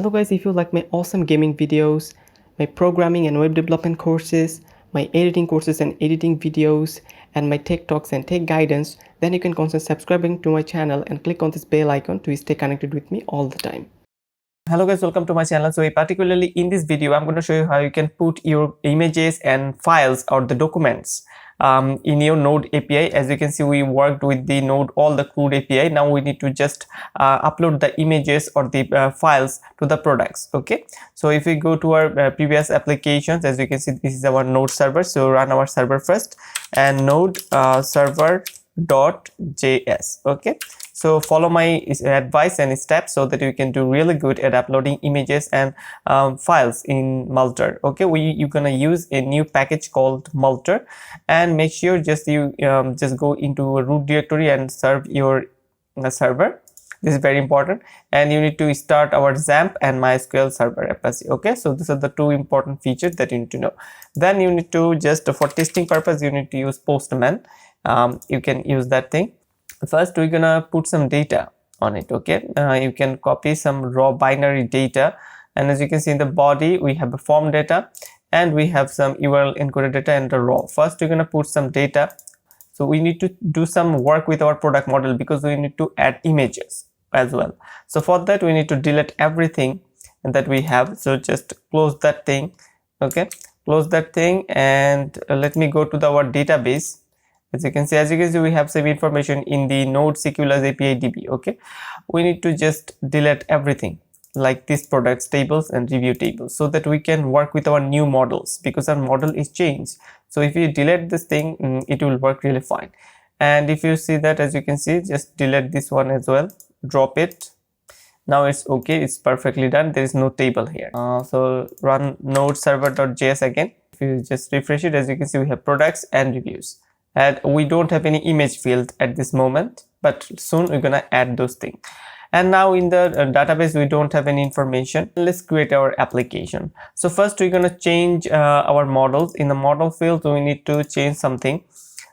Hello guys, if you like my awesome gaming videos, my programming and web development courses, my editing courses and editing videos, and my tech talks and tech guidance, then you can consider subscribing to my channel and click on this bell icon to stay connected with me all the time. Hello guys, welcome to my channel. So particularly in this video, I'm going to show you how you can put your images and files or the documents in your Node API. As you can see, we worked with the Node, all the CRUD API. Now we need to just upload the images or the files to the products. Okay, so if we go to our previous applications, as you can see, this is our Node server. So run our server first and Node server.js. Okay, so follow my advice and steps so that you can do really good at uploading images and files in Multer. Okay, you're gonna use a new package called Multer, and make sure you just go into a root directory and serve your server. This is very important, and you need to start our XAMPP and MySQL server Apache. Okay, so these are the two important features that you need to know. Then you need to just, for testing purpose, you need to use Postman. You can use that thing. First, we're gonna put some data on it. Okay, you can copy some raw binary data, and as you can see in the body, we have a form data and we have some URL encoded data and the raw. First, we're gonna put some data. So we need to do some work with our product model because we need to add images as well. So for that, we need to delete everything that we have. So just close that thing. Okay, close that thing, and let me go to our database. As you can see, we have some information in the Node Sequelize API DB. Okay, we need to just delete everything like these products tables and review tables so that we can work with our new models, because our model is changed. So if you delete this thing, it will work really fine. And if you see that, as you can see, just delete this one as well, drop it. Now it's okay, it's perfectly done. There is no table here. So run node server.js again. If you just refresh it, as you can see, we have products and reviews, and we don't have any image field at this moment, but soon we're gonna add those things. And now in the database, we don't have any information. Let's create our application. So first, we're gonna change our models. In the model field, we need to change something,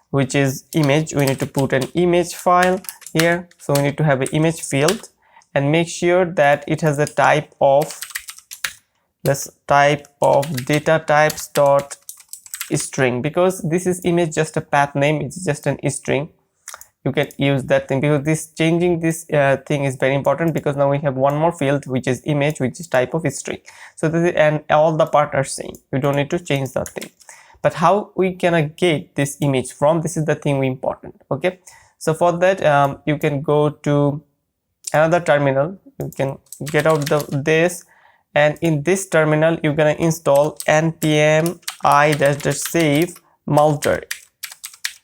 which is image. We need to put an image file here. So we need to have an image field, and make sure that it has a type of, let's type of data types dot string, because this is image just a path name, it's just an string. You can use that thing, because this changing this thing is very important, because now we have one more field which is image, which is type of string. So this is, and all the part are same, you don't need to change that thing. But how we can get this image from, this is the thing we important. Okay, so for that you can go to another terminal, you can get out this, and in this terminal you're gonna install npm i-save multer.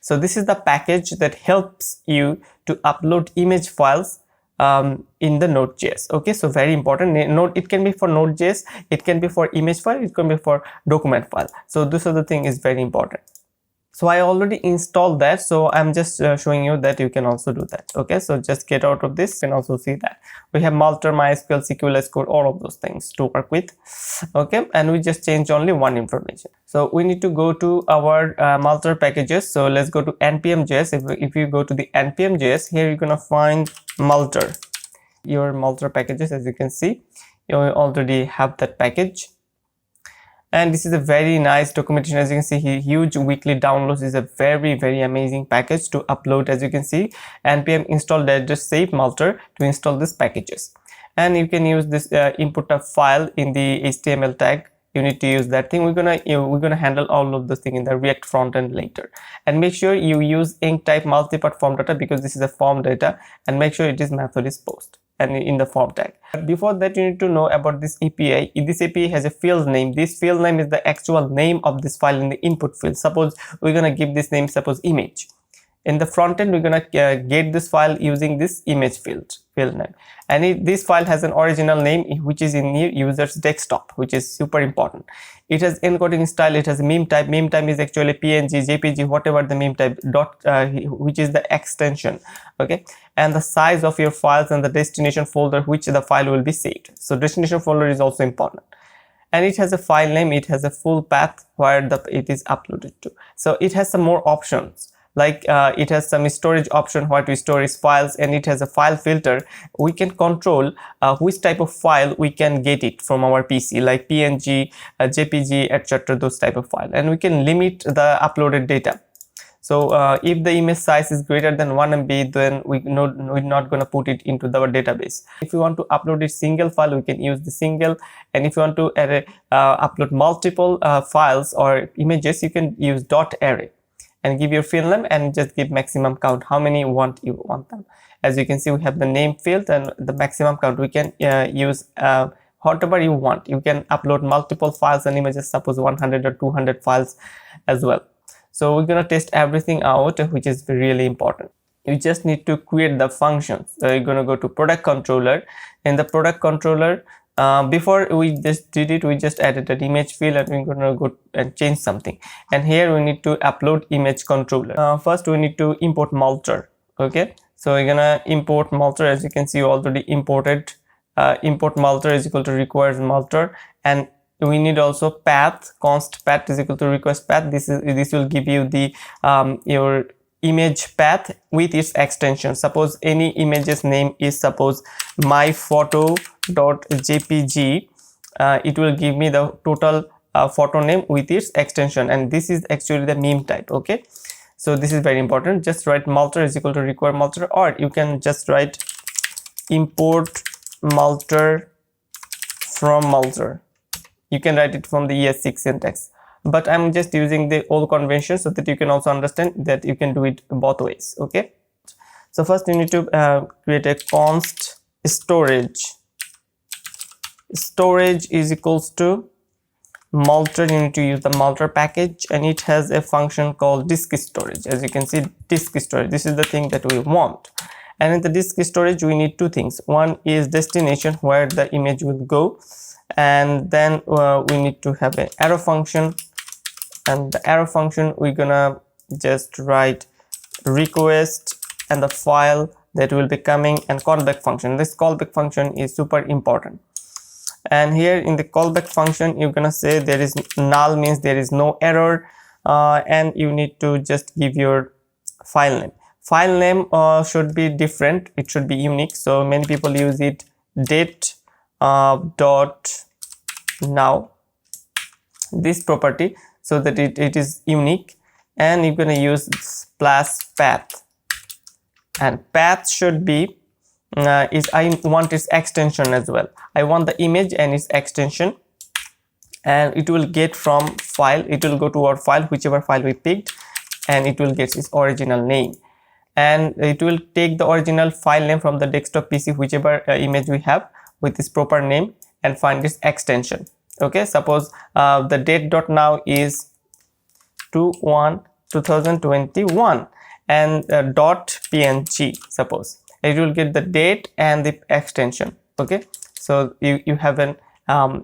So this is the package that helps you to upload image files in the Node.js. Okay, so very important. Node, it can be for Node.js, it can be for image file, it can be for document file. So this other thing is very important. So I already installed that, so I'm just showing you that you can also do that. Okay, so just get out of this and also see that we have Multer, MySQL, Sequelize code, all of those things to work with. Okay, and we just change only one information. So we need to go to our Multer packages. So let's go to npm.js. If you go to the npm.js, here you're gonna find Multer, your Multer packages. As you can see, you already have that package. And this is a very nice documentation. As you can see here, huge weekly downloads. Is a very amazing package to upload. As you can see, npm install just save Multer to install these packages, and you can use this input a file in the HTML tag. You need to use that thing. We're gonna handle all of this thing in the React frontend later. And make sure you use ink type multipart form data, because this is a form data, and make sure it is method is post and in the form tag. Before that, you need to know about this API. This API has a field name. This field name is the actual name of this file in the input field. Suppose we're gonna give this name, suppose image. In the front end, we're gonna get this file using this image field name, and this file has an original name which is in the user's desktop, which is super important. It has encoding style, it has a meme type. Meme type is actually PNG, JPG, whatever the meme type which is the extension. Okay, and the size of your files and the destination folder which the file will be saved. So destination folder is also important. And it has a file name, it has a full path where it is uploaded to. So it has some more options. like it has some storage option where to store its files, and it has a file filter. We can control which type of file we can get it from our PC, like PNG, JPG, etc., those type of file, and we can limit the uploaded data. So if the image size is greater than 1 MB, then we're not going to put it into our database. If you want to upload a single file, we can use the single, and if you want to upload multiple files or images, you can use .array and give your field name and just give maximum count, how many you want them. As you can see, we have the name field and the maximum count. We can use whatever you want. You can upload multiple files and images, suppose 100 or 200 files as well. So we're gonna test everything out, which is really important. You just need to create the functions. So you're gonna go to product controller. In the product controller, before we just did it, we just added an image field, and we're gonna go and change something. And here we need to upload image controller. First we need to import Multer. Okay, so we're gonna import Multer. As you can see, you already imported. Import Multer is equal to requires Multer, and we need also path, const path is equal to request path. This will give you the your image path with its extension. Suppose any image's name is suppose myphoto.jpg, it will give me the total photo name with its extension, and this is actually the meme type. Okay, so this is very important. Just write Multer is equal to require Multer, or you can just write import Multer from Multer. You can write it from the ES6 syntax, but I'm just using the old convention so that you can also understand that you can do it both ways. Okay, so first you need to create a const storage. Storage is equals to Multer. You need to use the Multer package, and it has a function called disk storage. As you can see, disk storage, this is the thing that we want. And in the disk storage we need two things. One is destination, where the image will go, and then we need to have an arrow function, and the arrow function we're gonna just write request and the file that will be coming, and callback function. This callback function is super important, and here in the callback function you're gonna say there is null, means there is no error, and you need to just give your file name. File name should be different, it should be unique. So many people use it date dot now, this property, so that it is unique, and you're going to use plus path, and path should be I want its extension as well. I want the image and its extension, and it will get from file, it will go to our file, whichever file we picked, and it will get its original name, and it will take the original file name from the desktop PC, whichever image we have with this proper name, and find this extension. Okay, suppose the date.now is 2/1/2021, and .png, suppose it will get the date and the extension. Okay, so you have an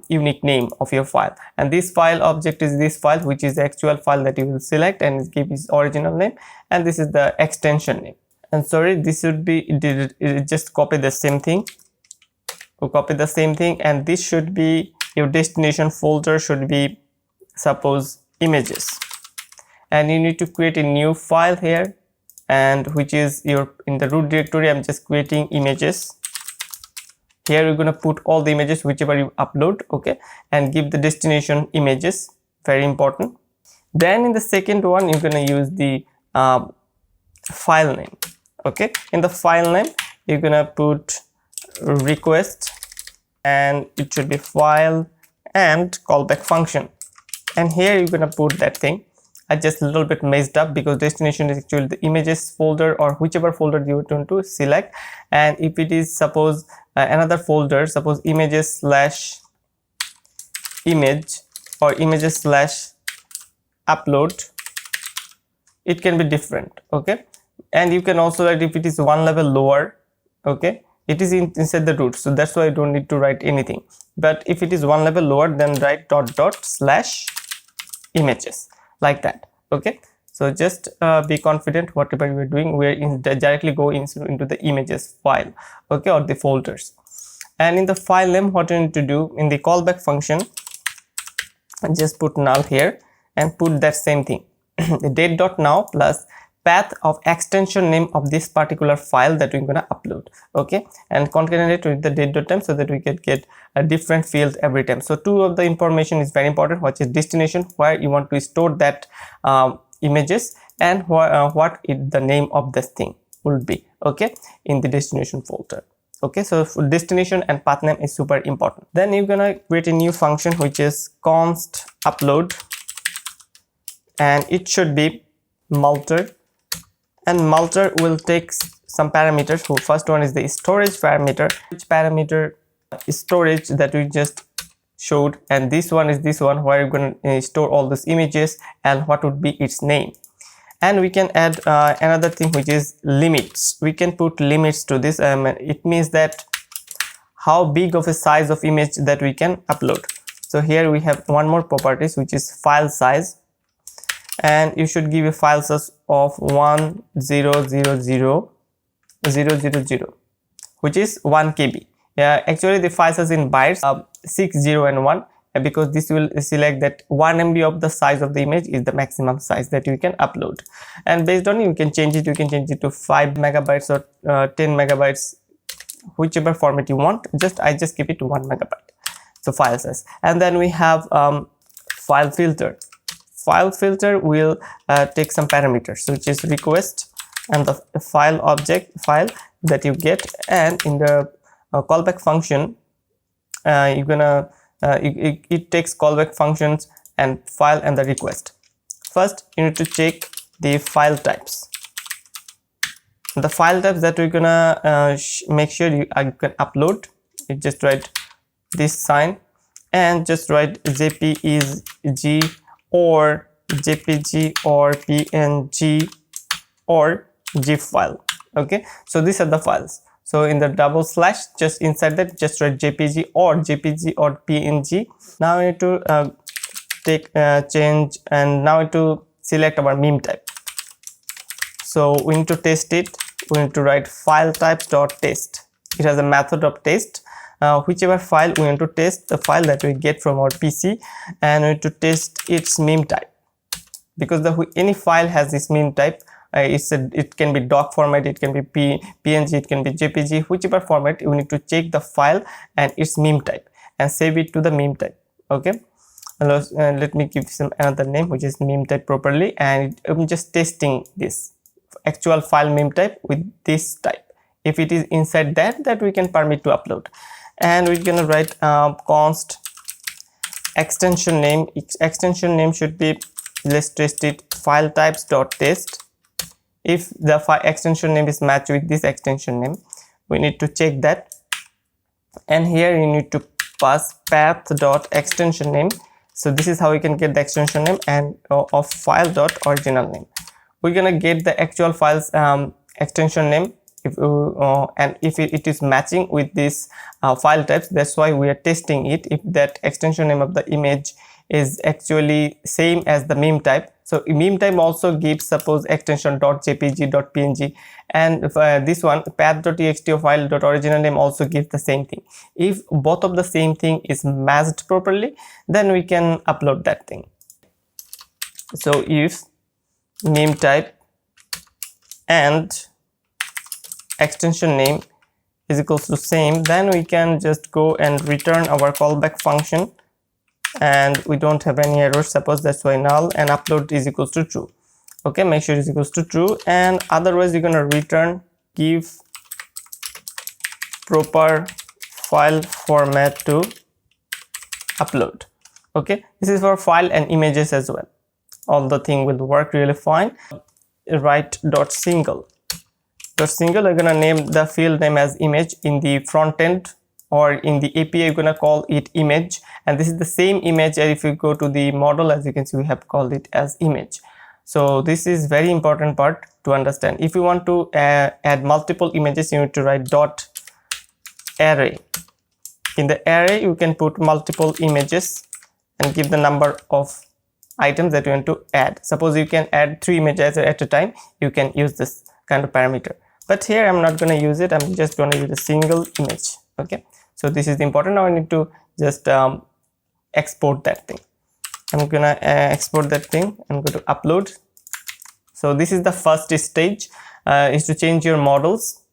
unique name of your file, and this file object is this file, which is the actual file that you will select and give its original name, and this is the extension name. And sorry, this should be just copy the same thing. We'll copy the same thing, and this should be your destination folder, should be suppose images, and you need to create a new file here, and which is your in the root directory. I'm just creating images. Here you're going to put all the images whichever you upload. Okay, and give the destination images, very important. Then in the second one you're going to use the file name. Okay, in the file name you're going to put request, and it should be file and callback function, and here you're gonna put that thing. I just a little bit messed up because destination is actually the images folder, or whichever folder you want to select, and if it is suppose another folder, suppose images / image or images / upload, it can be different. Okay, and you can also write if it is one level lower. Okay, it is inside the root, so that's why I don't need to write anything. But if it is one level lower, then write / images, like that. Okay, so just be confident whatever you are doing, we are directly go into the images file. Okay, or the folders. And in the file name, what you need to do in the callback function, just put null here and put that same thing. The date.now plus path of extension name of this particular file that we're gonna upload. Okay, and concatenate it with the date.time so that we can get a different field every time. So two of the information is very important, which is destination, where you want to store that images, and what the name of this thing will be, okay, in the destination folder. Okay, so for destination and path name is super important. Then you're gonna create a new function which is const upload, and it should be Multer, and Multer will take some parameters. So first one is the storage parameter, which parameter storage that we just showed, and this one is this one where you're going to store all these images and what would be its name. And we can add another thing which is limits. We can put limits to this. It means that how big of a size of image that we can upload. So here we have one more properties which is file size, and you should give a file size of 1000,000, which is 1 KB. Actually the file size in bytes 6, 0 and 1, because this will select that 1 MB of the size of the image is the maximum size that you can upload, and based on you can change it. You can change it to 5 megabytes or 10 megabytes, whichever format you want. I just keep it to 1 megabyte. So file size. And then we have file filter. File filter will take some parameters, which is request and the file object file that you get, and in the callback function you're gonna it takes callback functions and file and the request. First you need to check the file types. The file types that we're gonna make sure you can upload. You just write this sign and just write JPEG or JPG or PNG or GIF file. Okay, so these are the files. So in the double slash, just inside that, just write JPG or PNG. Now we need to take change, and now we need to select our meme type. So we need to test it. We need to write file types.test. It has a method of test. Whichever file we want to test, the file that we get from our PC, and we need to test its meme type, because any file has this meme type. It can be doc format, it can be PNG, it can be JPG, whichever format. You need to check the file and its meme type and save it to the meme type. Okay, let me give some another name which is meme type properly, and I'm just testing this actual file meme type with this type. If it is inside that we can permit to upload. And we're gonna write const extension name. Extension should be, let's test it, file types.test. If the extension name is matched with this extension name, we need to check that, and here you need to pass path.extension name. So this is how we can get the extension name and of file.original name. We're gonna get the actual file's extension name if it is matching with this file types. That's why we are testing it, if that extension name of the image is actually same as the meme type. So meme type also gives, suppose, extension .jpg, .png, and this one path.txt or file.original name also gives the same thing. If both of the same thing is matched properly, then we can upload that thing. So if meme type and extension name is equals to same, then we can just go and return our callback function, and we don't have any errors, suppose. That's why null, and upload is equals to true. Okay, make sure it's equals to true, and otherwise you're gonna return give proper file format to upload. Okay, this is for file and images as well. All the thing will work really fine. Write .single. I'm gonna name the field name as image in the front end, or in the API you're gonna call it image, and this is the same image. If you go to the model, as you can see, we have called it as image. So this is very important part to understand. If you want to add multiple images, you need to write .array. In the array you can put multiple images and give the number of items that you want to add. Suppose you can add 3 images at a time, you can use this kind of parameter, but here I'm not going to use it. I'm just going to use a single image. Okay, so this is important. Now I need to just export that thing. I'm gonna export that thing. I'm going to upload So this is the first stage, is to change your models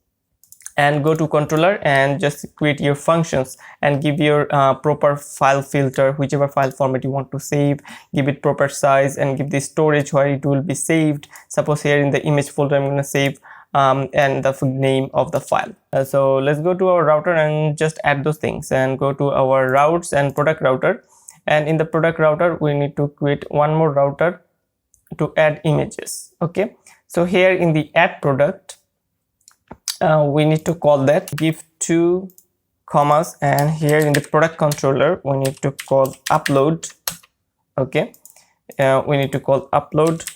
and go to controller and just create your functions and give your proper file filter, whichever file format you want to save, give it proper size and give the storage where it will be saved. Suppose here in the image folder I'm going to save and the name of the file. So let's go to our router and just add those things and go to our routes and product router. And in the product router we need to create one more router to add images. Okay, so here in the add product we need to call that, give 2 commas, and here in the product controller we need to call upload. Okay, we need to call upload.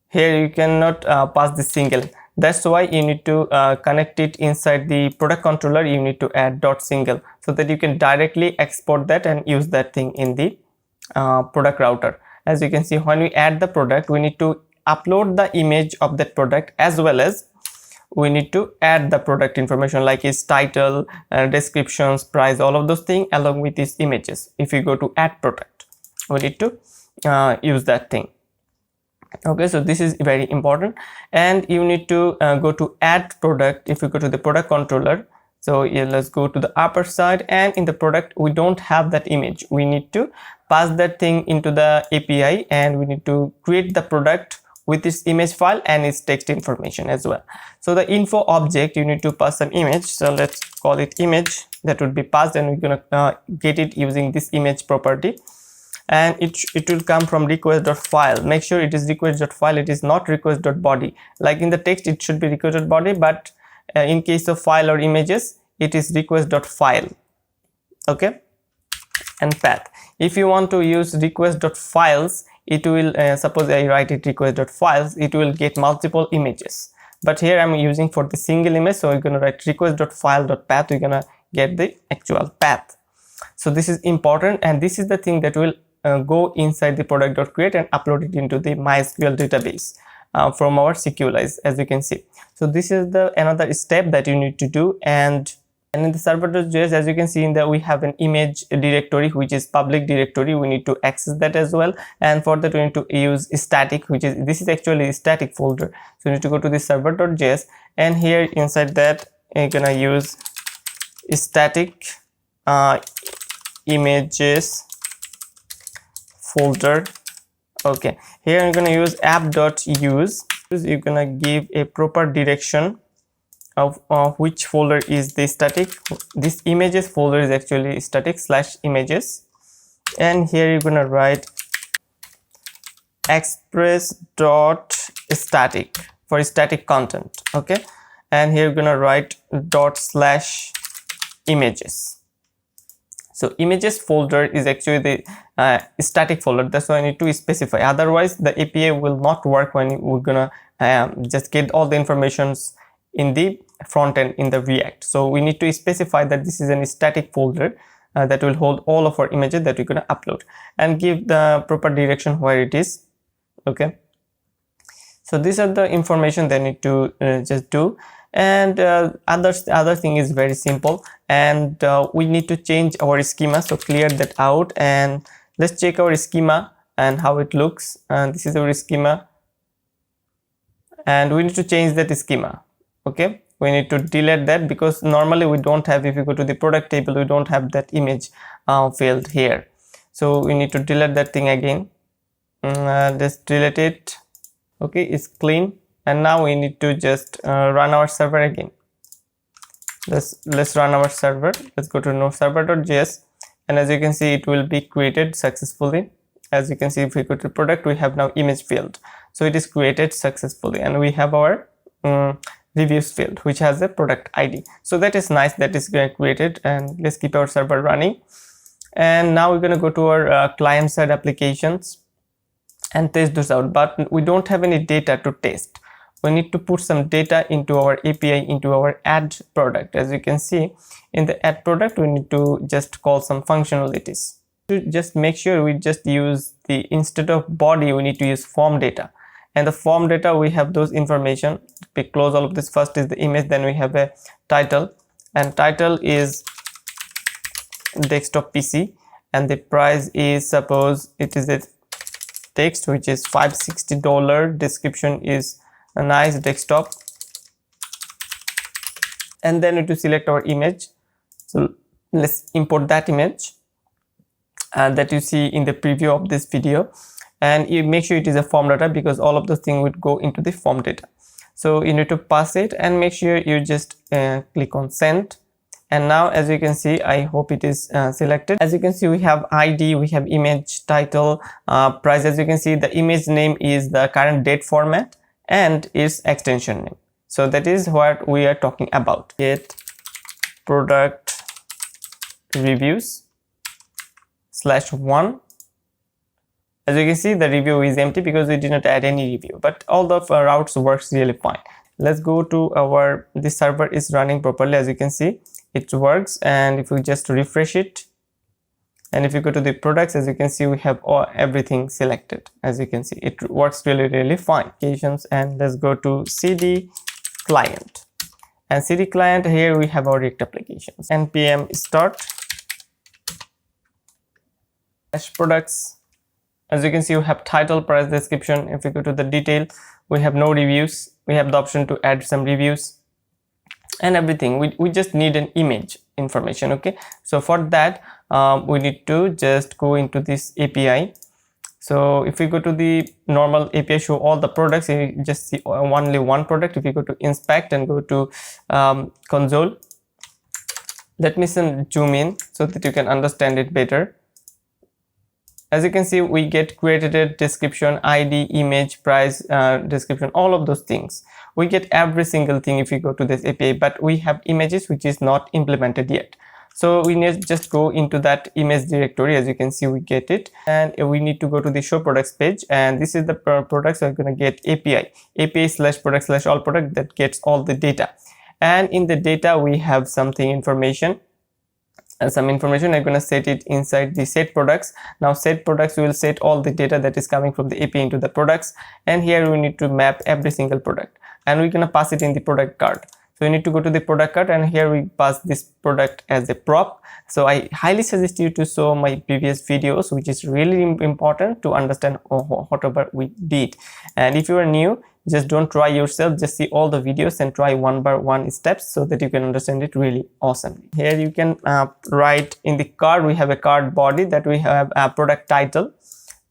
Here you cannot pass the single, that's why you need to connect it inside the product controller. You need to add dot single so that you can directly export that and use that thing in the product router. As you can see, when we add the product we need to upload the image of that product, as well as we need to add the product information like its title, descriptions, price, all of those things along with these images. If you go to add product we need to use that thing. Okay, so this is very important. And you need to go to add product. If you go to the product controller, so yeah, let's go to the upper side, and in the product we don't have that image. We need to pass that thing into the API and we need to create the product with its image file and its text information as well. So the info object, you need to pass an image, so let's call it image. That would be passed and we're gonna get it using this image property, and it will come from request.file. Make sure it is request.file, it is not request.body. Like in the text it should be request.body, but in case of file or images it is request.file. Okay, and path. If you want to use request.files, it will suppose I write it request.files, it will get multiple images, but here I'm using for the single image, so we're going to write request.file.path. we're going to get the actual path. So this is important, and this is the thing that will go inside the product.create and upload it into the MySQL database from our Sequelize, as you can see. So this is the another step that you need to do. And in the server.js, as you can see, in there we have an image directory which is public directory. We need to access that as well, and for that we need to use static, which is, this is actually a static folder. So you need to go to the server.js, and here inside that you're gonna use static images folder. Okay, here I'm gonna use app.use. You're gonna give a proper direction of which folder is the static. This images folder is actually static / images, and here you're gonna write express.static for static content. Okay, and here you're gonna write / images. So images folder is actually the static folder, that's why I need to specify, otherwise the API will not work when we're gonna just get all the informations in the front end in the React. So we need to specify that this is a static folder that will hold all of our images that we're going to upload, and give the proper direction where it is. Okay, so these are the information they need to just do. And other thing is very simple, and we need to change our schema. So clear that out, and let's check our schema and how it looks. And this is our schema, and we need to change that schema. Okay, we need to delete that, because normally we don't have, if you go to the product table, we don't have that image field here. So we need to delete that thing again. Let's delete it. Okay, it's clean, and now we need to just run our server again. Let's run our server. Let's go to server.js, and as you can see, it will be created successfully. As you can see, if we go to product, we have now image field, so it is created successfully, and we have our reviews field which has a product ID. So that is nice, that is created. And let's keep our server running, and now we're going to go to our client side applications and test those out, but we don't have any data to test. We need to put some data into our API, into our add product. As you can see, in the add product, we need to just call some functionalities. To just make sure we just use the, instead of body, we need to use form data. And the form data, we have those information. We close all of this. First is the image, then we have a title, and title is desktop PC, and the price is, suppose it is a text, which is $560. Description is a nice desktop, and then we need to select our image. So let's import that image that you see in the preview of this video, and you make sure it is a form data because all of those things would go into the form data. So you need to pass it and make sure you just click on send. And now, as you can see, I hope it is selected. As you can see, we have ID, we have image, title, price. As you can see, the image name is the current date format and its extension name. So that is what we are talking about. Get product reviews /1. As you can see, the review is empty because we did not add any review, but all the routes works really fine. Let's go to our, this server is running properly. As you can see, it works. And if we just refresh it, and if you go to the products, as you can see, we have everything selected. As you can see, it works really fine. And let's go to CD client, and CD client, here we have our React applications. npm start products. As you can see, we have title, price, description. If you go to the detail, we have no reviews. We have the option to add some reviews and everything. We just need an image information. Okay, so for that we need to just go into this API. So if we go to the normal API, show all the products, you just see only one product. If you go to inspect and go to console, let me zoom in so that you can understand it better. As you can see, we get created description, ID, image, price, description, all of those things. We get every single thing if we go to this API, but we have images which is not implemented yet. So we need just go into that image directory. As you can see, we get it, and we need to go to the show products page, and this is the products. So we're going to get API /product/all product that gets all the data, and in the data we have something information. And some information I'm going to set it inside the set products. Now set products will set all the data that is coming from the API into the products, and here we need to map every single product, and we're going to pass it in the product card. So you need to go to the product card, and here we pass this product as a prop. So I highly suggest you to show my previous videos, which is really important to understand whatever we did. And if you are new, just don't try yourself, just see all the videos and try one by one steps so that you can understand it really awesomely. Here you can write in the card, we have a card body that we have a product title,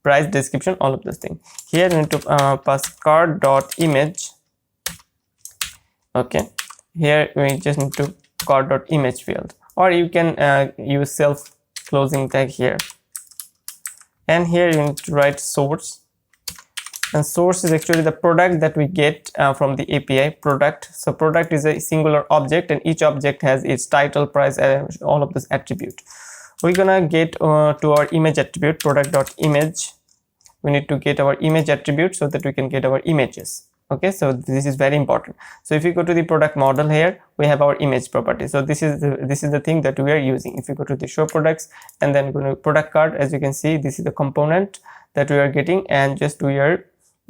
price, description, all of those things. Here you need to pass card.image. Okay, here we just need to card.image field, or you can use self closing tag here. And here you need to write source, and source is actually the product that we get from the API product. So product is a singular object, and each object has its title, price, and all of this attribute. We're gonna get to our image attribute, product.image. We need to get our image attribute so that we can get our images. Okay, so this is very important. So if you go to the product model, here we have our image property. So this is the thing that we are using. If you go to the show products and then go to product card, as you can see, this is the component that we are getting, and just we are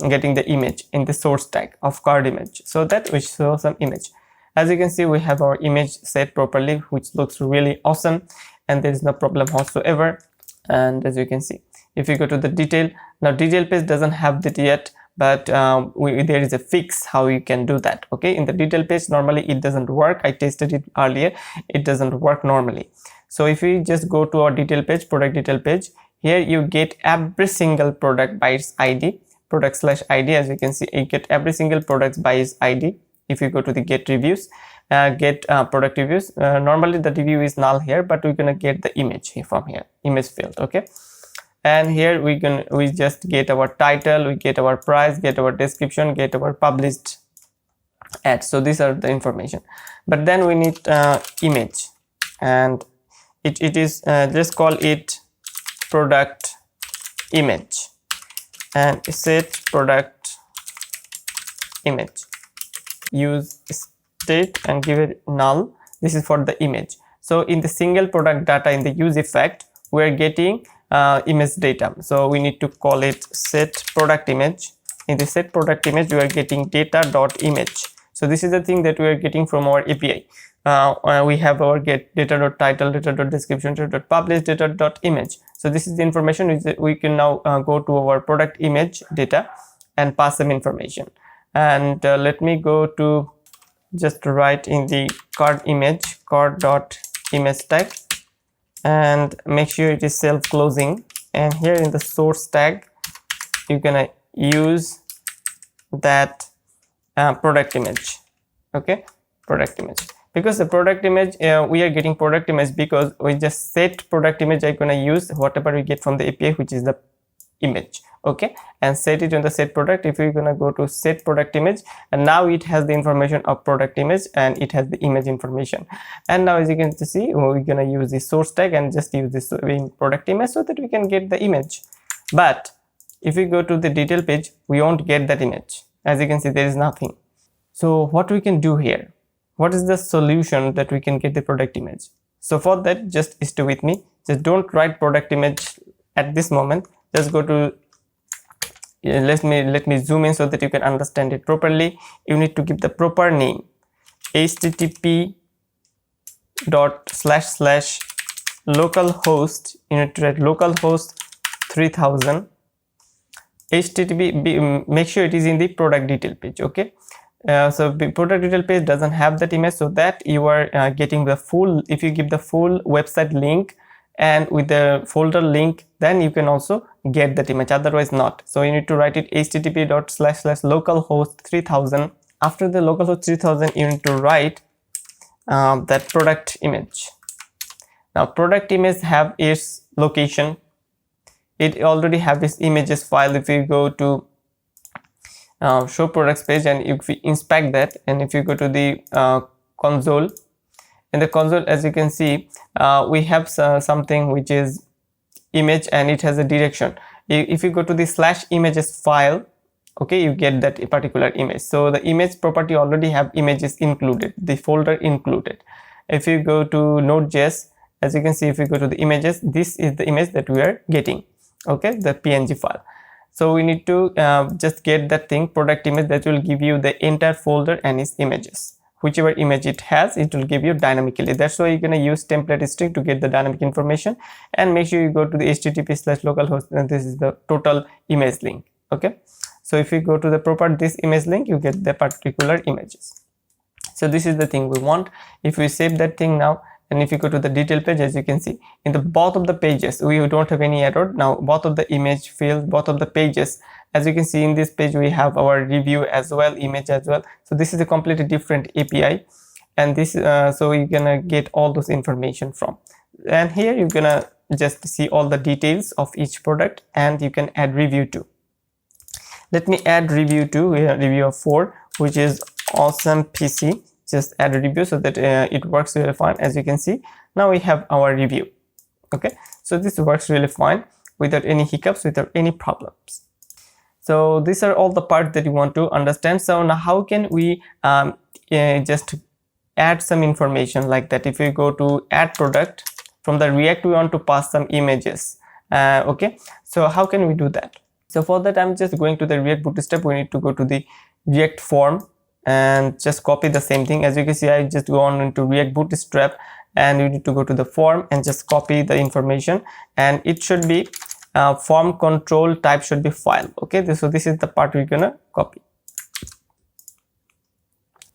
getting the image in the source tag of card image, so that we show some image. As you can see, we have our image set properly, which looks really awesome, and there is no problem whatsoever. And as you can see, if you go to the detail, now detail page doesn't have that yet, but there is a fix how you can do that. Okay, in the detail page normally it doesn't work. I tested it earlier, it doesn't work normally. So if we just go to our detail page, product detail page, here you get every single product by its ID, product/ID. As you can see, you get every single product by its ID. If you go to the get reviews, get product reviews, normally the review is null here, but we're gonna get the image here from here, image field. Okay, and here we just get our title, we get our price, get our description, get our published ad. So these are the information, but then we need image, and it is just call it product image, and set product image, use state and give it null. This is for the image. So in the single product data, in the use effect, we are getting image data. So we need to call it set product image. In the set product image, we are getting data.image. So this is the thing that we are getting from our API. We have our get data.title, data.description, data.publish, data.image. So this is the information which we can now go to our product image data and pass some information. And let me go to just write in the card image card.image tag and make sure it is self-closing, and here in the source tag you're gonna use that product image. Okay, product image, because the product image we are getting product image because we just set product image. I'm gonna use whatever we get from the API, which is the image. Okay, and set it on the set product. If you're gonna go to set product image, and now it has the information of product image and it has the image information. And now as you can see, we're gonna use the source tag and just use this in product image so that we can get the image. But if we go to the detail page, we won't get that image. As you can see, there is nothing. So what we can do here, what is the solution that we can get the product image? So for that, just stay with me. Just don't write product image at this moment. Just go to let me zoom in so that you can understand it properly. You need to give the proper name, http://localhost. You need to write localhost 3000 http. Make sure it is in the product detail page. Okay, so the product detail page doesn't have that image, so that you are getting the full. If you give the full website link and with the folder link, then you can also get that image, otherwise not. So you need to write it http://localhost 3000. After the localhost 3000, you need to write that product image. Now product image have its location. It already have its images file. If you go to show products page and if we inspect that, and if you go to the console, in the console, as you can see, we have something which is image and it has a direction. If you go to the /images file, okay, you get that particular image. So the image property already have images included, the folder included. If you go to NodeJs, as you can see, if you go to the images, this is the image that we are getting. Okay, the PNG file. So we need to just get that thing, product image, that will give you the entire folder and its images. Whichever image it has, it will give you dynamically. That's why you're going to use template string to get the dynamic information. And make sure you go to the http://localhost, and this is the total image link. Okay, so if you go to the proper this image link, you get the particular images. So this is the thing we want. If we save that thing now, and if you go to the detail page, as you can see, in the both of the pages we don't have any error. Now both of the image fields, both of the pages, as you can see in this page, we have our review as well, image as well. So this is a completely different API, and this so you're gonna get all those information from. And here you're gonna just see all the details of each product, and you can add review too. Let me add review too. We have review of 4, which is awesome PC. Just add a review so that it works really fine. As you can see, now we have our review. Okay, so this works really fine without any hiccups, without any problems. So these are all the parts that you want to understand. So now how can we just add some information like that? If we go to add product, from the React we want to pass some images. Okay, so how can we do that? So for that, I'm just going to the React Bootstrap. We need to go to the React form and just copy the same thing. As you can see, I just go on into React Bootstrap, and you need to go to the form and just copy the information, and it should be form control type should be file. Okay, so this is the part we're gonna copy.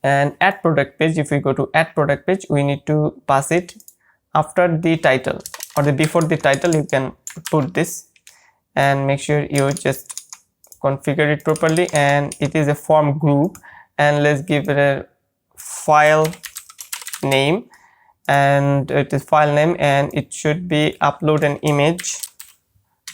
And add product page, if we go to add product page, we need to pass it after the title, or the before the title. You can put this, and make sure you just configure it properly, and it is a form group. And let's give it a file name, and it is file name, and it should be upload an image,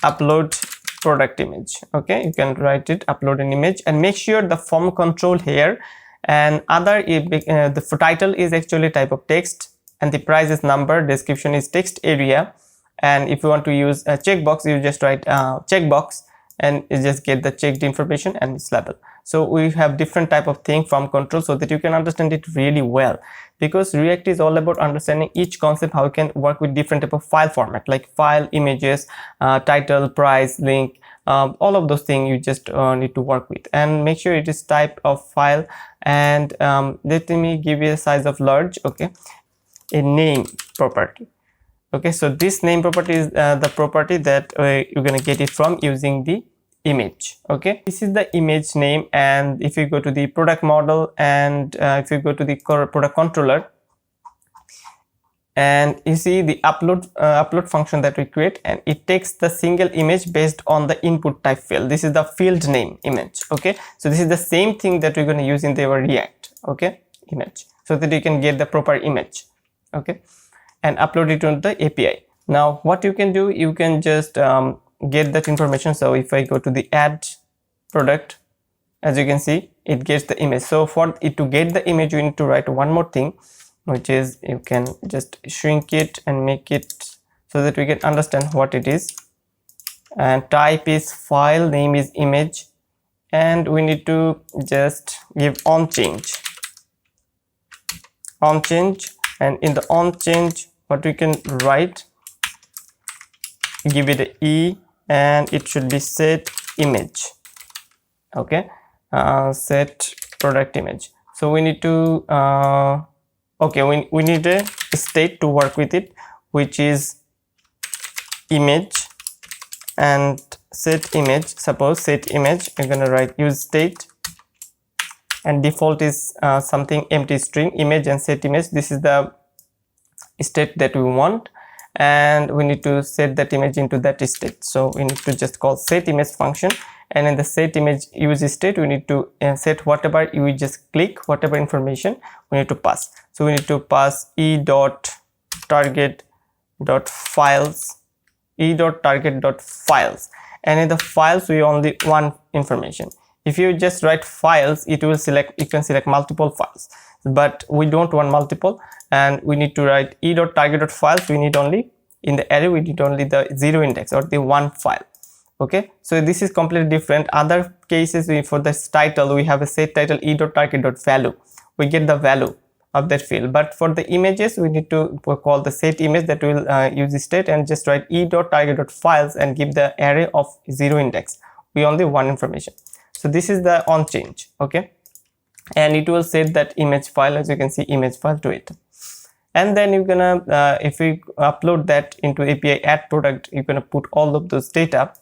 upload product image. Okay, you can write it upload an image, and make sure the form control here and other the title is actually type of text, and the price is number, description is text area. And if you want to use a checkbox, you just write checkbox, and you just get the checked information and its label. So we have different type of thing from control, so that you can understand it really well, because React is all about understanding each concept, how you can work with different type of file format, like file, images, title, price, link, all of those things you just need to work with. And make sure it is type of file, and let me give you a size of large. Okay, a name property, Okay, so this name property is the property that you're gonna get it from using the image. Okay, this is the image name, and if you go to the product model and if you go to the product controller, and you see the upload function that we create, and it takes the single image based on the input type field. This is the field name image. Okay, so this is the same thing that we're going to use in our React, okay, image, so that you can get the proper image, okay, and upload it on the API. Now what you can do, you can just get that information. So if I go to the add product, as you can see, it gets the image. So for it to get the image, you need to write one more thing, which is you can just shrink it and make it so that we can understand what it is. And type is file, name is image, and we need to just give on change, and in the on change, what we can write, give it a E, and it should be set image. Okay, set product image. So we need to okay, we need a state to work with it, which is image and set image. Suppose set image, you're gonna write use state, and default is something empty string image, and set image, this is the state that we want, and we need to set that image into that state. So we need to just call set image function, and in the set image use state, we need to set whatever you just click, whatever information we need to pass. So we need to pass e.target.files, e.target.files, and in the files we only one information. If you just write files, it will select, you can select multiple files, but we don't want multiple, and we need to write e.target.files. We need only, in the array we need only the 0 index or the one file. Okay, so this is completely different. Other cases, for this title we have a set title e.target.value, we get the value of that field, but for the images we need to call the set image that will use the state, and just write e.target.files and give the array of 0 index. We only one information. So this is the on change. Okay, and it will set that image file, as you can see, image file to it. And then you're gonna if we upload that into API add product, you're gonna put all of those data.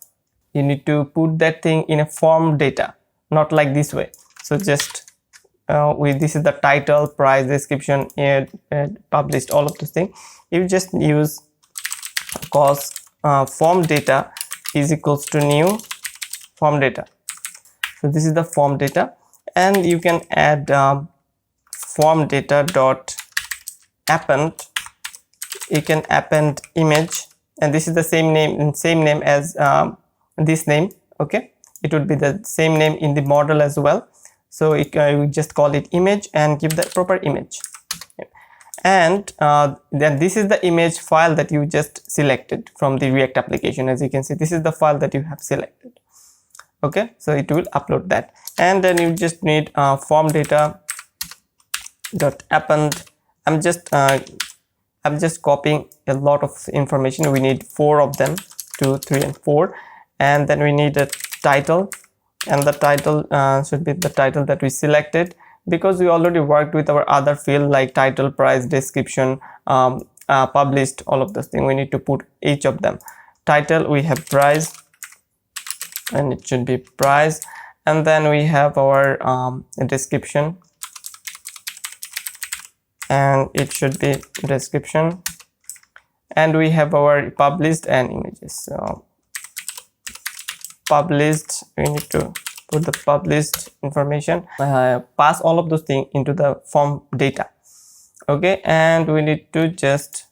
You need to put that thing in a form data, not like this way. So just this is the title, price, description, published, all of those things. You just use cost form data is equals to new form data. So this is the form data, and you can add form data dot append. You can append image, and this is the same name as this name. Okay, it would be the same name in the model as well. So we just call it image and give the proper image. And then this is the image file that you just selected from the React application. As you can see, this is the file that you have selected. Okay, so it will upload that, and then you just need form data dot append. I'm just copying a lot of information. We need 4 of them, 2, 3, and 4, and then we need a title, and the title should be the title that we selected, because we already worked with our other field like title, price, description, published, all of those things. We need to put each of them. Title, we have price, and it should be price, and then we have our description, and it should be description, and we have our published and images. So published, we need to put the published information, pass all of those things into the form data. Okay, and we need to just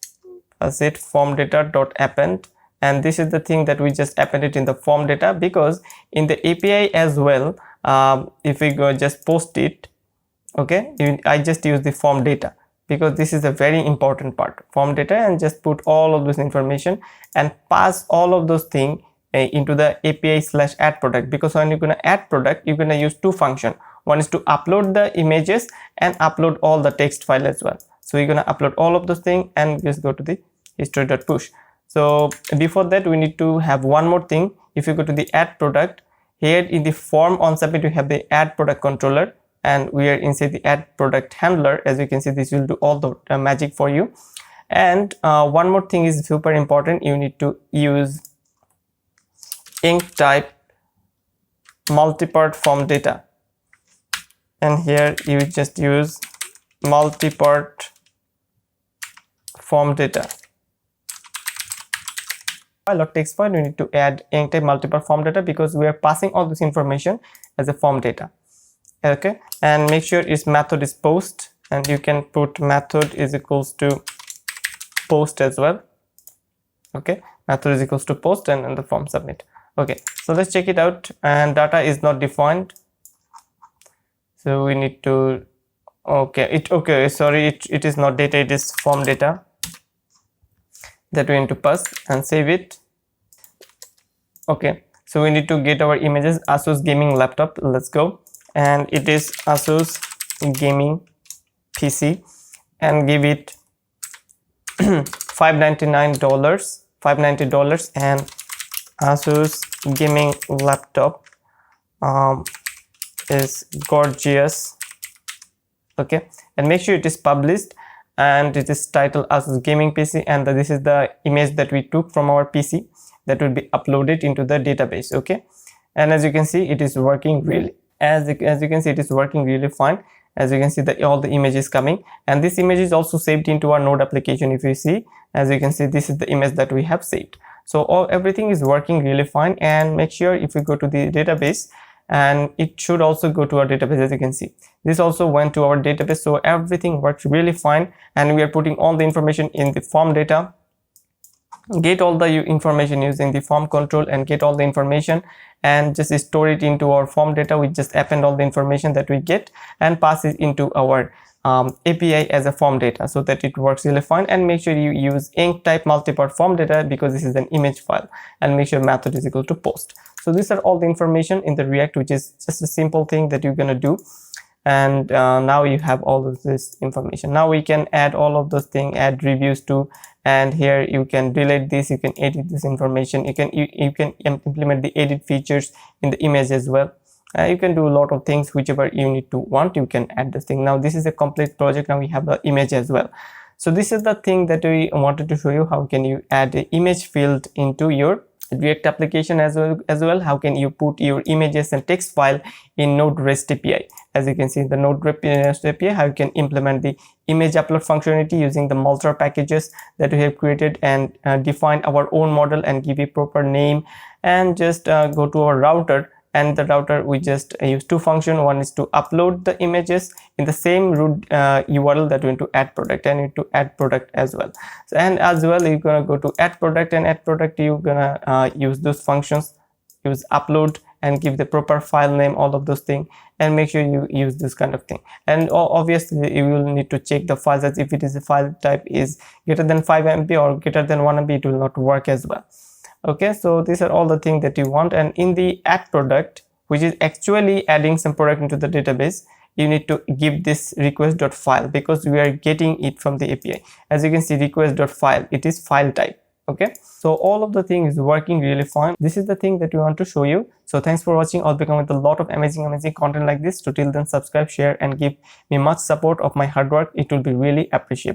set form data dot append, and this is the thing that we just appended in the form data, because in the API as well, if we go just post it, okay, I just use the form data because this is a very important part, form data, and just put all of this information and pass all of those things into the API/add product, because when you're going to add product, you're going to use 2 functions. One is to upload the images and upload all the text file as well. So we're going to upload all of those things and just go to the history.push. So before that, we need to have one more thing. If you go to the add product, here in the form on submit, we have the add product controller, and we are inside the add product handler. As you can see, this will do all the magic for you. And one more thing is super important. You need to use inc type multipart form data, and here you just use multipart form data file or text file. You need to add inc type multipart form data because we are passing all this information as a form data. Okay, and make sure its method is post, and you can put method is equals to post as well. Okay, method is equals to post and the form submit. Okay, so let's check it out. And data is not defined, so we need to it is not data, it is form data that we need to pass and save it. Okay, so we need to get our images Asus gaming laptop. Let's go, and it is Asus gaming PC, and give it $590 and Asus gaming laptop is gorgeous. Okay, and make sure it is published and it is titled Asus gaming PC, and this is the image that we took from our PC that will be uploaded into the database. Okay, and as you can see, it is working really as you can see, it is working really fine. As you can see, that all the images coming, and this image is also saved into our Node application. If you see, as you can see, this is the image that we have saved. So everything is working really fine. And make sure if we go to the database, and it should also go to our database. As you can see, this also went to our database, so everything works really fine. And we are putting all the information in the form data, get all the information using the form control, and get all the information and just store it into our form data. We just append all the information that we get and pass it into our API as a form data, so that it works really fine. And make sure you use inc type multipart form data because this is an image file, and make sure method is equal to post. So these are all the information in the React, which is just a simple thing that you're gonna do. And now you have all of this information. Now we can add all of those things, add reviews to, and here you can delete this, you can edit this information, you can implement the edit features in the image as well. You can do a lot of things, whichever you need to want, you can add this thing. Now this is a complete project. Now we have the image as well. So this is the thing that we wanted to show you. How can you add an image field into your React application as well. How can you put your images and text file in Node REST API? As you can see, the Node REST API, how you can implement the image upload functionality using the Multer packages that we have created, and define our own model and give a proper name, and just go to our router. And the router, we just use two functions. One is to upload the images in the same root URL that we need to add product, and need to add product as well. So, and as well, you're gonna go to add product, and add product, you're gonna use those functions, use upload and give the proper file name, all of those things, and make sure you use this kind of thing. And obviously you will need to check the files, as if it is a file type is greater than 5 MB or greater than 1 MB, it will not work as well. Okay, so these are all the things that you want. And in the add product, which is actually adding some product into the database, you need to give this request.file because we are getting it from the API. As you can see, request.file, it is file type. Okay, so all of the thing is working really fine. This is the thing that we want to show you. So thanks for watching. I'll be coming with a lot of amazing content like this. So till then, subscribe, share, and give me much support of my hard work. It will be really appreciable.